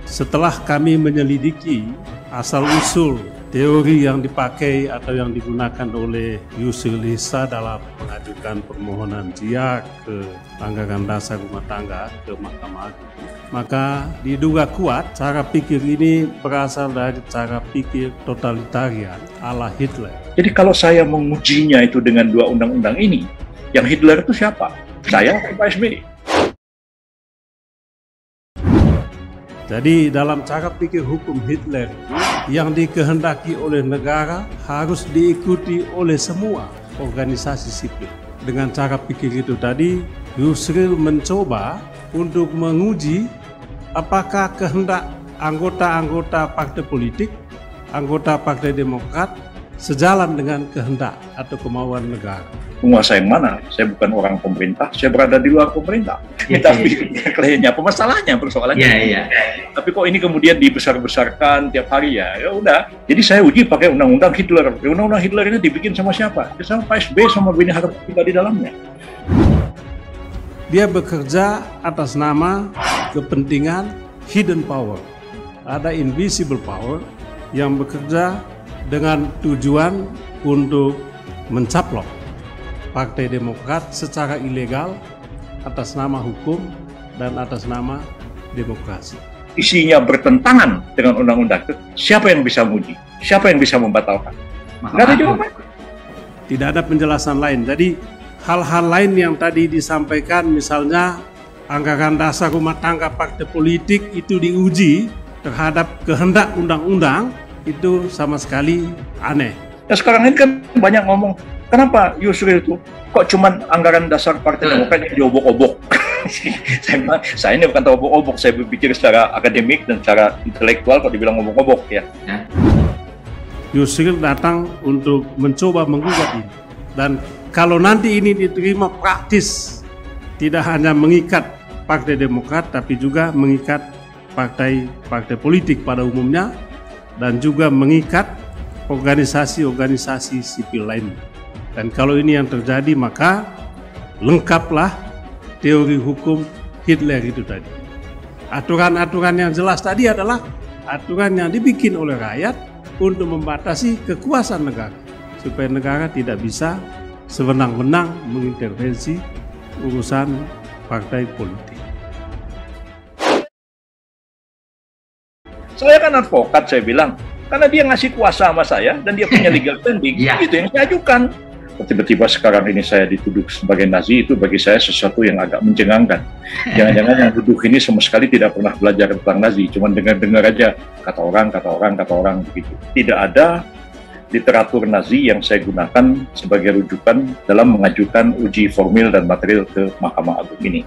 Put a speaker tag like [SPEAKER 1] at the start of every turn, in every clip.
[SPEAKER 1] Setelah kami menyelidiki asal-usul teori yang dipakai atau yang digunakan oleh Yusril Iza dalam mengajukan permohonan jia ke anggaran dasar rumah tangga ke Mahkamah Agung, maka diduga kuat cara pikir ini berasal dari cara pikir totalitarian ala Hitler.
[SPEAKER 2] Jadi kalau saya mengujinya itu dengan dua undang-undang ini, yang Hitler itu siapa? Saya atau Pak SBY?
[SPEAKER 1] Jadi dalam cara pikir hukum Hitler, yang dikehendaki oleh negara harus diikuti oleh semua organisasi sipil. Dengan cara pikir itu tadi, Yusril mencoba untuk menguji apakah kehendak anggota-anggota partai politik, anggota Partai Demokrat, sejalan dengan kehendak atau kemauan negara.
[SPEAKER 2] Penguasa yang mana? Saya bukan orang pemerintah, saya berada di luar pemerintah. Tapi kliennya apa masalahnya, persoalannya? Tapi kok ini kemudian dibesar-besarkan tiap hari ya udah. Jadi saya uji pakai undang-undang Hitler. Undang-undang Hitler ini dibikin sama siapa? Sama Pak SBY sama Beni Harman di dalamnya.
[SPEAKER 1] Dia bekerja atas nama kepentingan hidden power. Ada invisible power yang bekerja dengan tujuan untuk mencaplok Partai Demokrat secara ilegal atas nama hukum dan atas nama demokrasi.
[SPEAKER 2] Isinya bertentangan dengan undang-undang. Siapa yang bisa menguji? Siapa yang bisa membatalkan? Nggak ada jawaban.
[SPEAKER 1] Tidak ada penjelasan lain. Jadi hal-hal lain yang tadi disampaikan, misalnya anggaran dasar rumah tangga partai politik itu diuji terhadap kehendak undang-undang, itu sama sekali aneh.
[SPEAKER 2] Nah, sekarang ini kan banyak ngomong, kenapa Yusril itu kok cuman anggaran dasar Partai Demokrat yang diobok-obok? Saya ini bukan obok-obok, saya berpikir secara akademik dan secara intelektual kalau dibilang obok-obok ya.
[SPEAKER 1] Yusril datang untuk mencoba menggugat ini. Dan kalau nanti ini diterima praktis, tidak hanya mengikat Partai Demokrat, tapi juga mengikat partai-partai politik pada umumnya, dan juga mengikat organisasi-organisasi sipil lainnya. Dan kalau ini yang terjadi, maka lengkaplah teori hukum Hitler itu tadi. Aturan-aturan yang jelas tadi adalah aturan yang dibikin oleh rakyat untuk membatasi kekuasaan negara, supaya negara tidak bisa sewenang-wenang mengintervensi urusan partai politik.
[SPEAKER 2] Saya kan advokat, saya bilang, karena dia ngasih kuasa sama saya dan dia punya legal standing, itu yang saya ajukan. Tiba-tiba sekarang ini saya dituduh sebagai Nazi, itu bagi saya sesuatu yang agak mencengangkan. Jangan-jangan yang duduk ini sama sekali tidak pernah belajar tentang Nazi, cuma dengar-dengar aja kata orang begitu. Tidak ada literatur Nazi yang saya gunakan sebagai rujukan dalam mengajukan uji formil dan material ke Mahkamah Agung ini.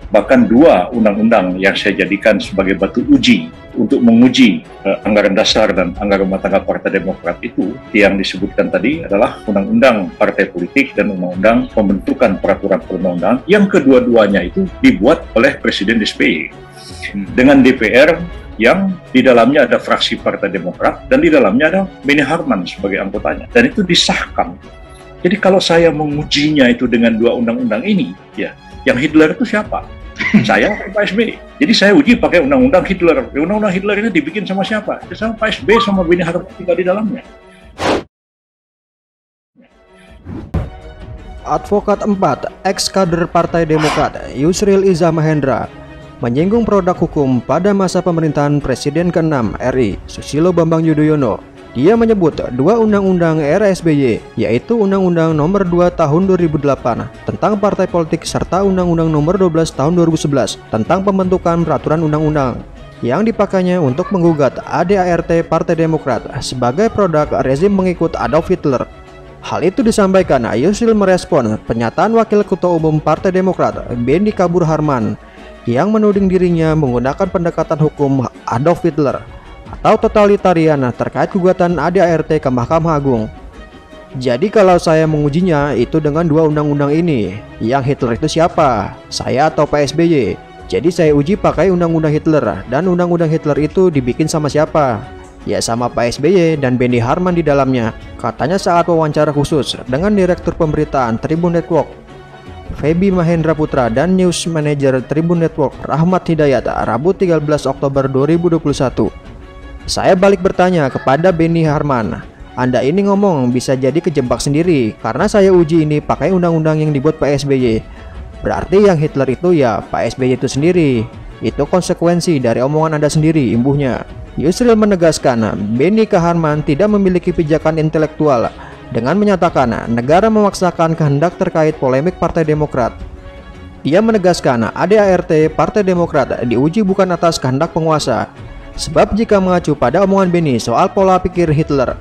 [SPEAKER 2] Bahkan dua undang-undang yang saya jadikan sebagai batu uji untuk menguji anggaran dasar dan anggaran rumah tangga Partai Demokrat itu, yang disebutkan tadi adalah undang-undang partai politik dan undang-undang pembentukan peraturan perundang-undangan, yang kedua-duanya itu dibuat oleh Presiden SBY dengan DPR yang di dalamnya ada fraksi Partai Demokrat dan di dalamnya ada Beni Harman sebagai anggotanya, dan itu disahkan. Jadi kalau saya mengujinya itu dengan dua undang-undang ini, ya, yang Hitler itu siapa? Saya atau Pak SBY? Jadi saya uji pakai undang-undang Hitler. Undang-undang Hitler ini dibikin sama siapa? Sama Pak SBY sama Beni Harman tinggal di dalamnya.
[SPEAKER 3] Advokat 4, ex-kader Partai Demokrat Yusril Iza Mahendra menyinggung produk hukum pada masa pemerintahan Presiden ke-6 RI Susilo Bambang Yudhoyono. Dia menyebut dua undang-undang era SBY, yaitu Undang-Undang Nomor 2 Tahun 2008 tentang partai politik serta Undang-Undang Nomor 12 Tahun 2011 tentang pembentukan peraturan undang-undang, yang dipakainya untuk menggugat ADART Partai Demokrat sebagai produk rezim mengikut Adolf Hitler. Hal itu disampaikan Yusril merespon pernyataan Wakil Ketua Umum Partai Demokrat Beni Kabur Harman yang menuding dirinya menggunakan pendekatan hukum Adolf Hitler atau totalitarian terkait gugatan ADART ke Mahkamah Agung. Jadi kalau saya mengujinya itu dengan dua undang-undang ini, yang Hitler itu siapa? Saya atau Pak SBY? Jadi saya uji pakai undang-undang Hitler, dan undang-undang Hitler itu dibikin sama siapa? Ya sama Pak SBY dan Beni Harman di dalamnya, katanya saat wawancara khusus dengan Direktur Pemberitaan Tribun Network. Feby Mahendra Putra dan News Manager Tribun Network Rahmat Hidayat, Rabu 13 Oktober 2021. Saya balik bertanya kepada Benny Harman, Anda ini ngomong bisa jadi kejebak sendiri karena saya uji ini pakai undang-undang yang dibuat Pak SBY. Berarti yang Hitler itu ya Pak SBY itu sendiri. Itu konsekuensi dari omongan Anda sendiri, imbuhnya. Yusril menegaskan Benny Harman tidak memiliki pijakan intelektual dengan menyatakan negara memaksakan kehendak terkait polemik Partai Demokrat. Ia menegaskan ADART Partai Demokrat diuji bukan atas kehendak penguasa. Sebab jika mengacu pada omongan Benny soal pola pikir Hitler,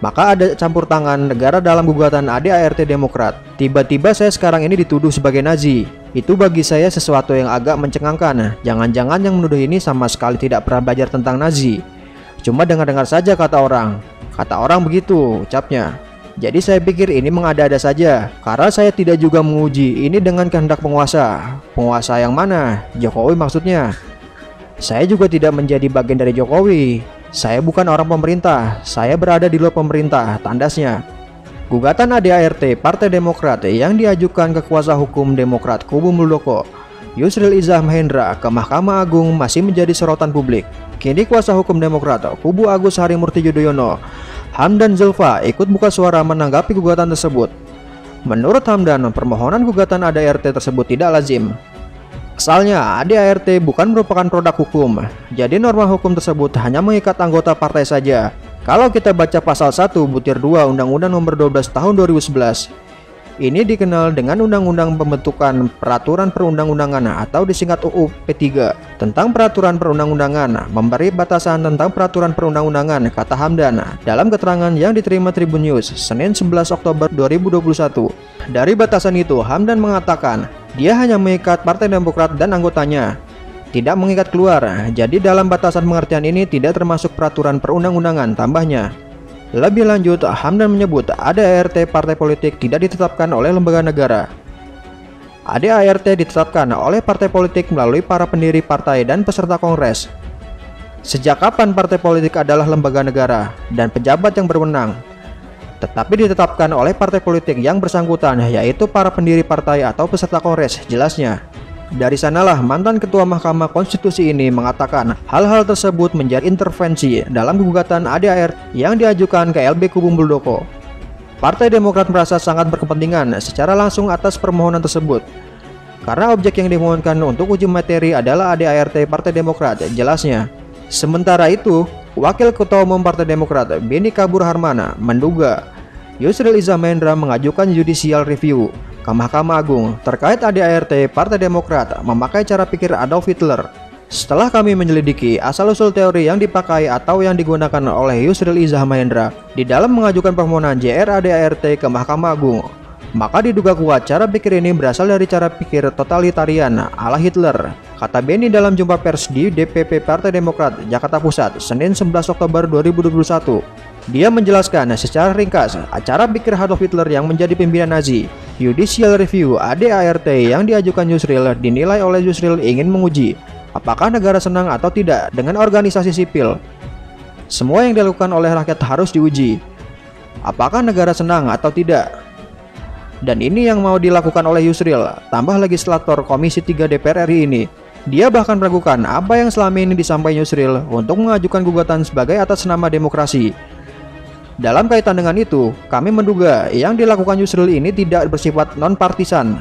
[SPEAKER 3] maka ada campur tangan negara dalam gugatan ADART Demokrat. Tiba-tiba saya sekarang ini dituduh sebagai Nazi. Itu bagi saya sesuatu yang agak mencengangkan. Jangan-jangan yang menuduh ini sama sekali tidak pernah belajar tentang Nazi. Cuma dengar-dengar saja kata orang. Kata orang begitu ucapnya. Jadi saya pikir ini mengada-ada saja. Karena saya tidak juga menguji ini dengan kehendak penguasa. Penguasa yang mana? Jokowi maksudnya. Saya juga tidak menjadi bagian dari Jokowi. Saya bukan orang pemerintah. Saya berada di luar pemerintah, tandasnya. Gugatan ADART Partai Demokrat yang diajukan ke kuasa hukum Demokrat kubu Muldoko, Yusril Iza Mahendra ke Mahkamah Agung masih menjadi sorotan publik. Kini kuasa hukum Demokrat kubu Agus Harimurti Yudhoyono, Hamdan Zulfa, ikut buka suara menanggapi gugatan tersebut. Menurut Hamdan, permohonan gugatan ADART tersebut tidak lazim. Asalnya, ADART bukan merupakan produk hukum, jadi norma hukum tersebut hanya mengikat anggota partai saja. Kalau kita baca pasal 1 butir 2 Undang-Undang Nomor 12 Tahun 2011, ini dikenal dengan Undang-Undang Pembentukan Peraturan Perundang-undangan atau disingkat UU P3 tentang peraturan perundang-undangan, memberi batasan tentang peraturan perundang-undangan, kata Hamdan dalam keterangan yang diterima Tribun News Senin 11 Oktober 2021. Dari batasan itu, Hamdan mengatakan dia hanya mengikat Partai Demokrat dan anggotanya, tidak mengikat keluar. Jadi dalam batasan pengertian ini tidak termasuk peraturan perundang-undangan, tambahnya. Lebih lanjut, Hamdan menyebut ADART partai politik tidak ditetapkan oleh lembaga negara. ADART ditetapkan oleh partai politik melalui para pendiri partai dan peserta kongres. Sejak kapan partai politik adalah lembaga negara dan pejabat yang berwenang? Tetapi ditetapkan oleh partai politik yang bersangkutan, yaitu para pendiri partai atau peserta kongres, jelasnya. Dari sanalah mantan Ketua Mahkamah Konstitusi ini mengatakan hal-hal tersebut menjadi intervensi dalam gugatan ADART yang diajukan ke LB kubu Muldoko. Partai Demokrat merasa sangat berkepentingan secara langsung atas permohonan tersebut, karena objek yang dimohonkan untuk uji materi adalah ADART Partai Demokrat, jelasnya. Sementara itu, Wakil Ketua Umum Partai Demokrat Benny Harman menduga Yusril Iza Mahendra mengajukan judicial review ke Mahkamah Agung terkait ADART Partai Demokrat memakai cara pikir Adolf Hitler. Setelah kami menyelidiki asal-usul teori yang dipakai atau yang digunakan oleh Yusril Iza Mahendra di dalam mengajukan permohonan JR ADART ke Mahkamah Agung, maka diduga kuat cara pikir ini berasal dari cara pikir totalitarian ala Hitler, kata Benny dalam jumpa pers di DPP Partai Demokrat Jakarta Pusat Senin 11 Oktober 2021. Dia menjelaskan secara ringkas acara pikir Adolf Hitler yang menjadi pimpinan Nazi. Judicial review ADART yang diajukan Yusril dinilai oleh Yusril ingin menguji apakah negara senang atau tidak dengan organisasi sipil. Semua yang dilakukan oleh rakyat harus diuji. Apakah negara senang atau tidak? Dan ini yang mau dilakukan oleh Yusril, tambah legislator Komisi 3 DPR RI ini. Dia bahkan meragukan apa yang selama ini disampaikan Yusril untuk mengajukan gugatan sebagai atas nama demokrasi. Dalam kaitan dengan itu, kami menduga yang dilakukan Yusril ini tidak bersifat non-partisan.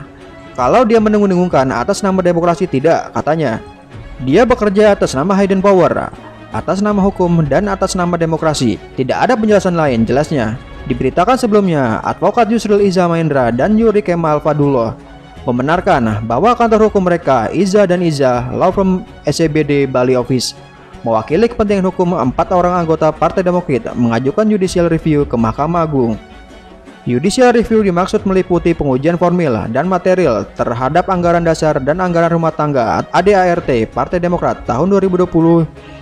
[SPEAKER 3] Kalau dia mendengung-dengungkan atas nama demokrasi, tidak, katanya. Dia bekerja atas nama hidden power, atas nama hukum, dan atas nama demokrasi. Tidak ada penjelasan lain, jelasnya. Diberitakan sebelumnya, advokat Yusril Iza Mahendra dan Yuri Kemal Fadullah membenarkan bahwa kantor hukum mereka, Iza dan Iza Law Firm SCBD Bali Office, mewakili kepentingan hukum 4 orang anggota Partai Demokrat mengajukan judicial review ke Mahkamah Agung. Judicial review dimaksud meliputi pengujian formil dan material terhadap anggaran dasar dan anggaran rumah tangga ADART Partai Demokrat tahun 2020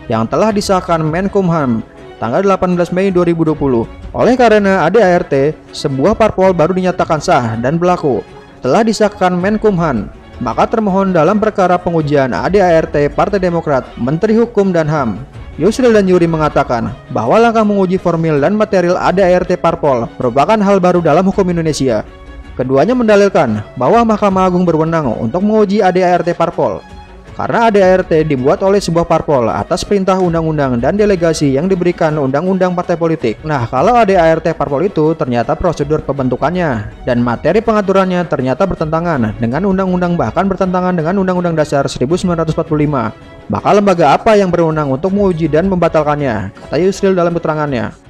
[SPEAKER 3] yang telah disahkan Menkumham tanggal 18 Mei 2020. Oleh karena ADART, sebuah parpol baru dinyatakan sah dan berlaku, telah disahkan Menkumham, maka termohon dalam perkara pengujian ADART Partai Demokrat, Menteri Hukum dan HAM, Yusril dan Yuri mengatakan bahwa langkah menguji formil dan material ADART Parpol merupakan hal baru dalam hukum Indonesia. Keduanya mendalilkan bahwa Mahkamah Agung berwenang untuk menguji ADART parpol karena ADART dibuat oleh sebuah parpol atas perintah undang-undang dan delegasi yang diberikan undang-undang partai politik. Nah, kalau ADART parpol itu ternyata prosedur pembentukannya dan materi pengaturannya ternyata bertentangan dengan undang-undang, bahkan bertentangan dengan Undang-Undang Dasar 1945. Maka lembaga apa yang berwenang untuk menguji dan membatalkannya? Kata Yusril dalam keterangannya.